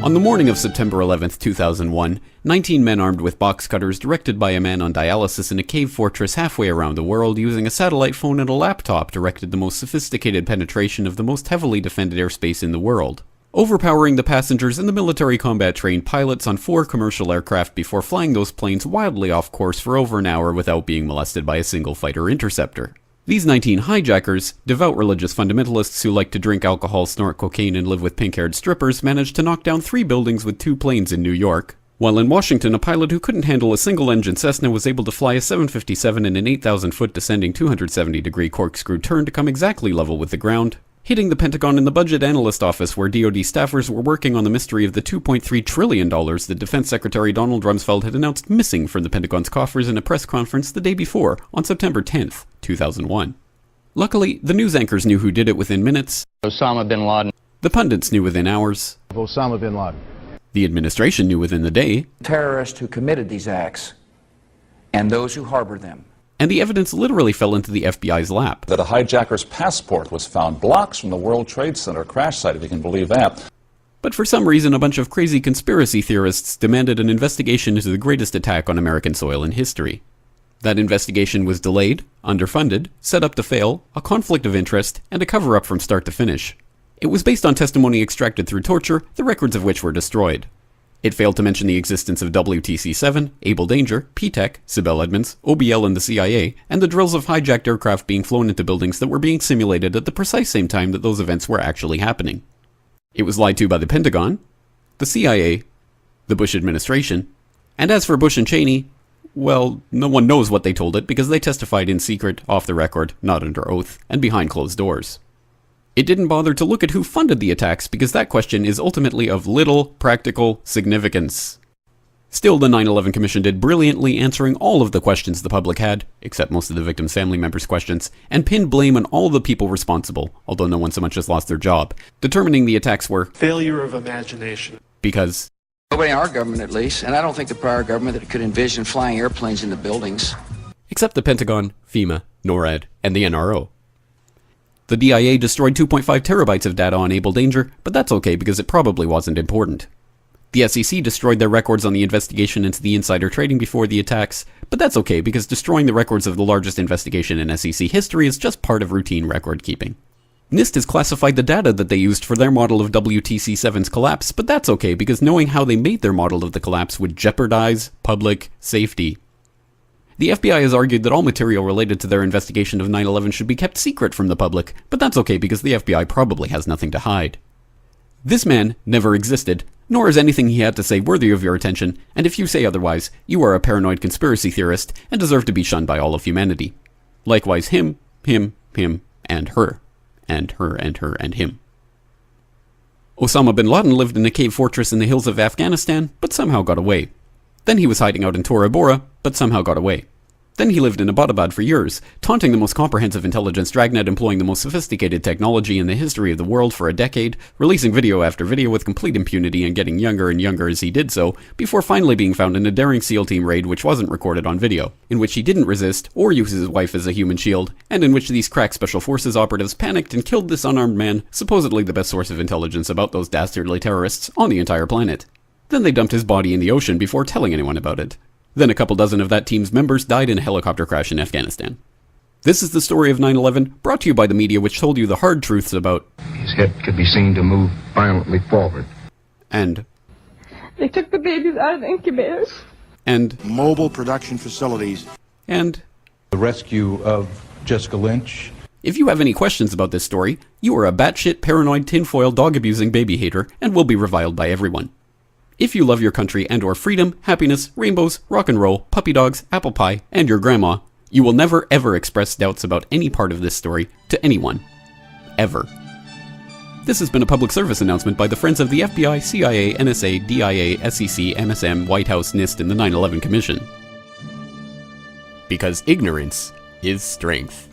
On the morning of September 11, 2001, 19 men armed with box cutters directed by a man on dialysis in a cave fortress halfway around the world using a satellite phone and a laptop directed the most sophisticated penetration of the most heavily defended airspace in the world, overpowering the passengers and the military combat-trained pilots on 4 commercial aircraft before flying those planes wildly off course for over an hour without being molested by a single fighter interceptor. These 19 hijackers, devout religious fundamentalists who like to drink alcohol, snort cocaine, and live with pink-haired strippers, managed to knock down 3 buildings with 2 planes in New York, while in Washington a pilot who couldn't handle a single-engine Cessna was able to fly a 757 in an 8,000-foot descending 270-degree corkscrew turn to come exactly level with the ground, hitting the Pentagon in the budget analyst office where DoD staffers were working on the mystery of the $2.3 trillion that Defense Secretary Donald Rumsfeld had announced missing from the Pentagon's coffers in a press conference the day before, on September 10th, 2001. Luckily, the news anchors knew who did it within minutes. Osama bin Laden. The pundits knew within hours. Osama bin Laden. The administration knew within the day. Terrorists who committed these acts and those who harbored them. And the evidence literally fell into the FBI's lap. That a hijacker's passport was found blocks from the World Trade Center crash site, if you can believe that. But for some reason, a bunch of crazy conspiracy theorists demanded an investigation into the greatest attack on American soil in history. That investigation was delayed, underfunded, set up to fail, a conflict of interest, and a cover-up from start to finish. It was based on testimony extracted through torture, the records of which were destroyed. It failed to mention the existence of WTC-7, Able Danger, P-TECH, Sibel Edmonds, OBL and the CIA, and the drills of hijacked aircraft being flown into buildings that were being simulated at the precise same time that those events were actually happening. It was lied to by the Pentagon, the CIA, the Bush administration, and as for Bush and Cheney, well, no one knows what they told it because they testified in secret, off the record, not under oath, and behind closed doors. It didn't bother to look at who funded the attacks because that question is ultimately of little practical significance. Still, the 9/11 Commission did brilliantly answering all of the questions the public had, except most of the victims' family members' questions, and pinned blame on all the people responsible, although no one so much as lost their job, determining the attacks were failure of imagination. Because Nobody in our government, at least, and I don't think the prior government that could envision flying airplanes into buildings. Except the Pentagon, FEMA, NORAD, and the NRO. The DIA destroyed 2.5 terabytes of data on Able Danger, but that's okay because it probably wasn't important. The SEC destroyed their records on the investigation into the insider trading before the attacks, but that's okay because destroying the records of the largest investigation in SEC history is just part of routine record keeping. NIST has classified the data that they used for their model of WTC-7's collapse, but that's okay because knowing how they made their model of the collapse would jeopardize public safety. The FBI has argued that all material related to their investigation of 9/11 should be kept secret from the public, but that's okay because the FBI probably has nothing to hide. This man never existed, nor is anything he had to say worthy of your attention, and if you say otherwise, you are a paranoid conspiracy theorist and deserve to be shunned by all of humanity. Likewise him, and her. And her, and her, and him. Osama bin Laden lived in a cave fortress in the hills of Afghanistan, but somehow got away. Then he was hiding out in Tora Bora, but somehow got away. Then he lived in Abbottabad for years, taunting the most comprehensive intelligence dragnet employing the most sophisticated technology in the history of the world for a decade, releasing video after video with complete impunity and getting younger and younger as he did so, before finally being found in a daring SEAL team raid which wasn't recorded on video, in which he didn't resist or use his wife as a human shield, and in which these crack special forces operatives panicked and killed this unarmed man, supposedly the best source of intelligence about those dastardly terrorists on the entire planet. Then they dumped his body in the ocean before telling anyone about it. Then a couple dozen of that team's members died in a helicopter crash in Afghanistan. This is the story of 9/11, brought to you by the media which told you the hard truths about his head could be seen to move violently forward. And they took the babies out of the incubators. And mobile production facilities. And the rescue of Jessica Lynch. If you have any questions about this story, you are a batshit paranoid tinfoil dog-abusing baby hater and will be reviled by everyone. If you love your country and or freedom, happiness, rainbows, rock and roll, puppy dogs, apple pie, and your grandma, you will never ever express doubts about any part of this story to anyone. Ever. This has been a public service announcement by the Friends of the FBI, CIA, NSA, DIA, SEC, MSM, White House, NIST, and the 9/11 Commission. Because ignorance is strength.